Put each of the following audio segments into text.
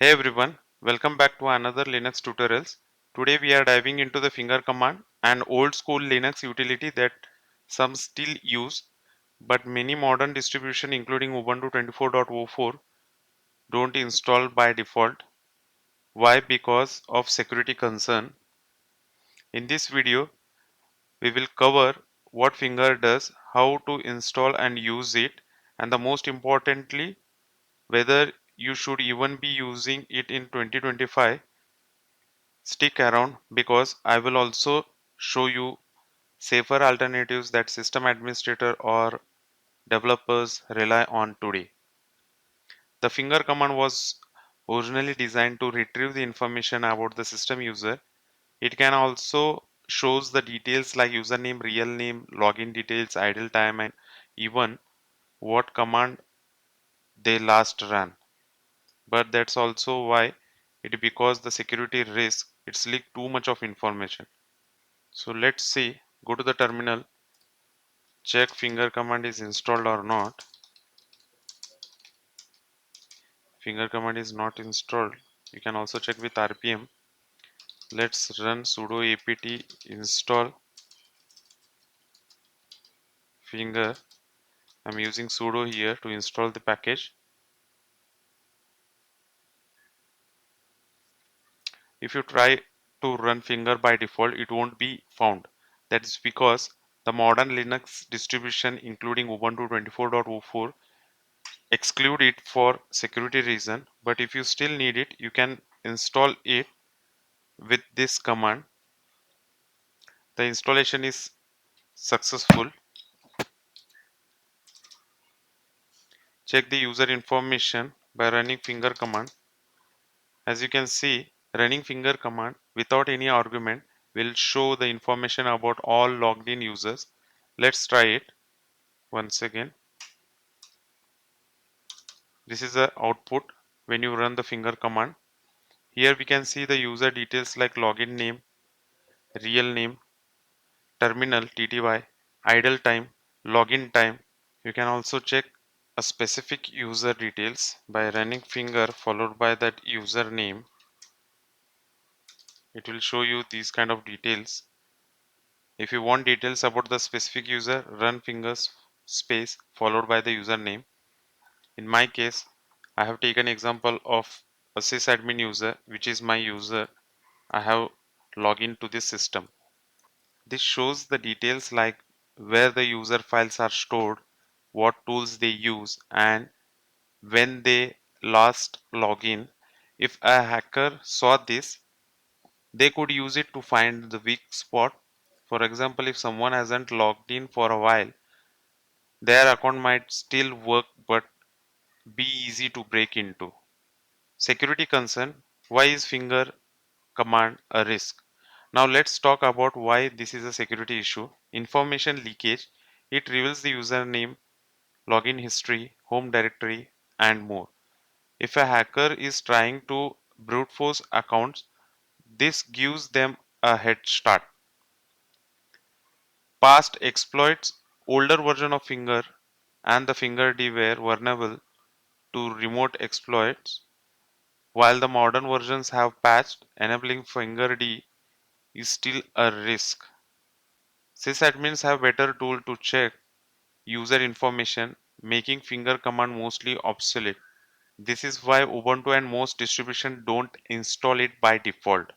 Hey everyone, welcome back to another Linux tutorials. Today we are diving into the finger command, an old school Linux utility that some still use, but many modern distributions including Ubuntu 24.04 don't install by default. Why? Because of security concern. In this video, we will cover what finger does, how to install and use it, and the most importantly, whether you should even be using it in 2025. Stick around because I will also show you safer alternatives that system administrator or developers rely on today. The finger command was originally designed to retrieve the information about the system user. It can also shows the details like username, real name, login details, idle time, and even what command they last ran. But that's also why it because the security risk it's leak too much of information. So let's see, go to the terminal, check finger command is installed or not. Finger command is not installed. You can also check with RPM. Let's run sudo apt install finger. I'm using sudo here to install the package. If you try to run finger by default, it won't be found. That is because the modern Linux distribution including Ubuntu 24.04 exclude it for security reason, but if you still need it, you can install it with this command. The installation is successful. Check the user information by running finger command. As you can see, running finger command without any argument will show the information about all logged in users. Let's try it once again. This is the output when you run the finger command. Here we can see the user details like login name, real name, terminal TTY, idle time, login time. You can also check a specific user details by running finger followed by that username. It will show you these kind of details. If you want details about the specific user, run fingers space followed by the username. In my case, I have taken example of a sysadmin user, which is my user. I have logged into this system. This shows the details like where the user files are stored, what tools they use, and when they last log in. If a hacker saw this, they could use it to find the weak spot. For example, if someone hasn't logged in for a while, their account might still work but be easy to break into. Security concern. Why is finger command a risk? Now let's talk about why this is a security issue. Information leakage. It reveals the username, login history, home directory, and more. If a hacker is trying to brute force accounts, this gives them a head start. Past exploits, older version of Finger and the Finger D were vulnerable to remote exploits, while the modern versions have patched, enabling Finger D is still a risk. Sysadmins have better tool to check user information, making Finger command mostly obsolete. This is why Ubuntu and most distributions don't install it by default.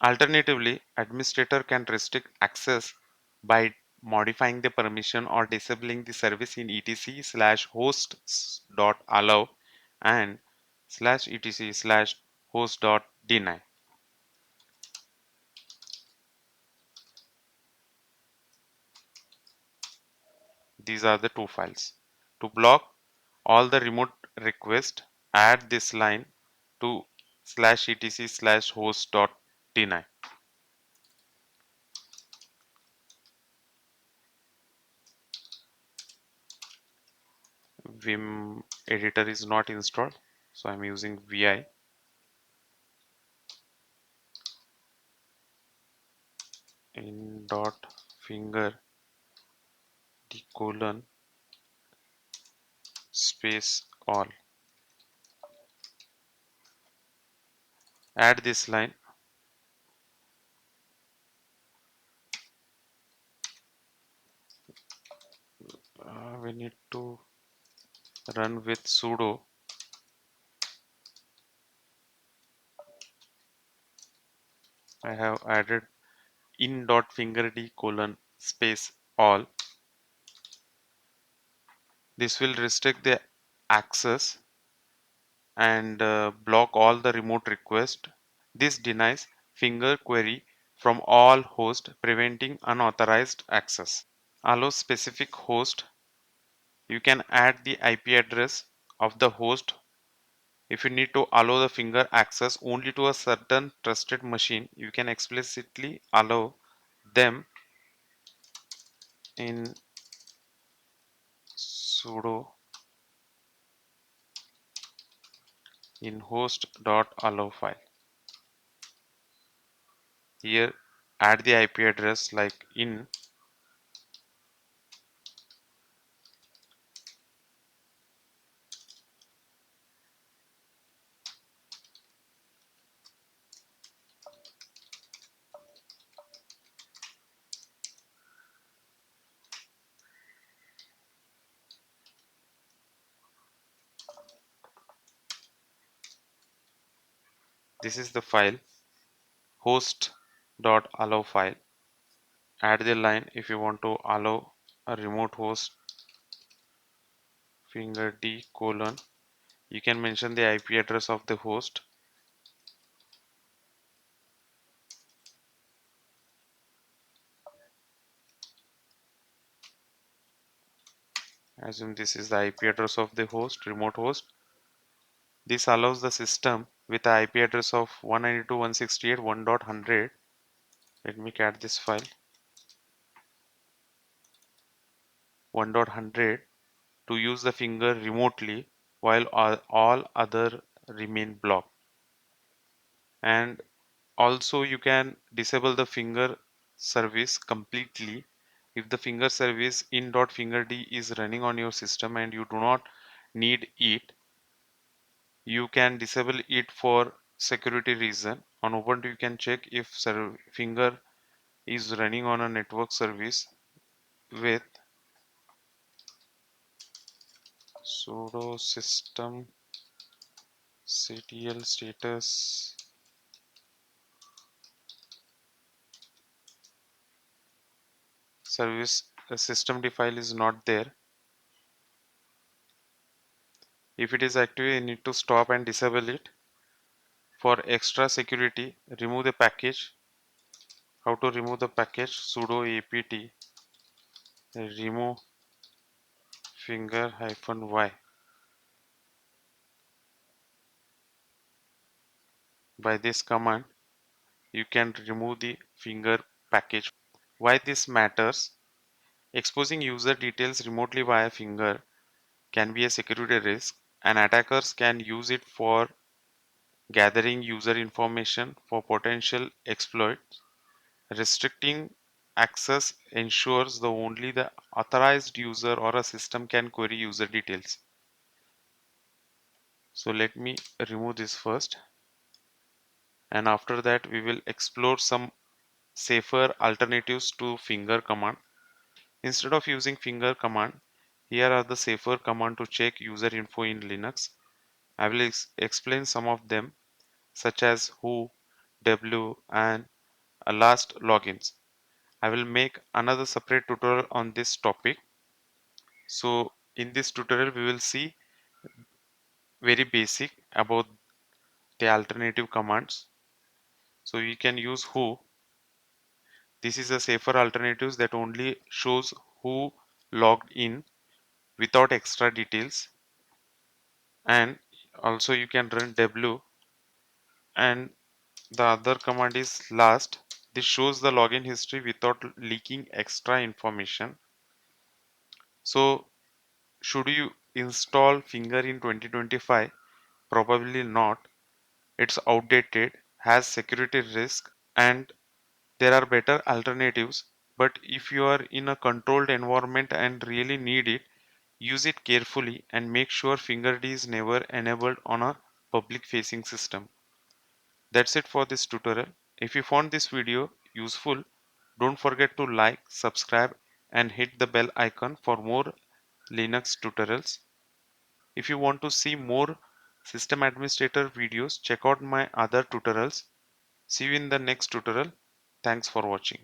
Alternatively, administrator can restrict access by modifying the permission or disabling the service in etc/host.allow and /etc/host.deny. These are the two files. To block all the remote requests, add this line to /etc/host.deny. Vim editor is not installed, so I'm using vi in dot finger the colon space all. add this line. We need to run with sudo. I have added in.fingerd colon space all. This will restrict the access and block all the remote requests. This denies finger query from all hosts, preventing unauthorized access. Allow specific host. You can add the IP address of the host. If you need to allow the finger access only to a certain trusted machine, you can explicitly allow them in sudo in host.allow file. Here add the IP address like in. This is the file host.allow file. Add the line if you want to allow a remote host finger d colon. You can mention the IP address of the host. Assume this is the IP address of the host, remote host. This allows the system with the IP address of 192.168.1.100. Let me cat this file 1.100 to use the finger remotely while all other remain blocked. And also you can disable the finger service completely. If the finger service in.fingerd is running on your system and you do not need it, you can disable it for security reason. On Ubuntu you can check if finger is running on a network service with sudo systemctl status service systemd file is not there. If it is active, you need to stop and disable it. For extra security, remove the package. How to remove the package? Sudo apt remove finger -y. By this command, you can remove the finger package. Why this matters? Exposing user details remotely via finger can be a security risk, and attackers can use it for gathering user information for potential exploits. Restricting access ensures the only the authorized user or a system can query user details. So let me remove this first, and after that we will explore some safer alternatives to finger command. Instead of using finger command, here are the safer command to check user info in Linux. I will explain some of them, such as who, w, and last logins. I will make another separate tutorial on this topic. So in this tutorial we will see very basic about the alternative commands. So you can use who. This is a safer alternatives that only shows who logged in without extra details. And also you can run w, and the other command is last. This shows the login history without leaking extra information. So should you install finger in 2025? Probably not. It's outdated, has security risk, and there are better alternatives. But if you are in a controlled environment and really need it, use it carefully and make sure fingered is never enabled on a public facing system. That's it for this tutorial. If you found this video useful, don't forget to like, subscribe and hit the bell icon for more Linux tutorials. If you want to see more system administrator videos, check out my other tutorials. See you in the next tutorial. Thanks for watching.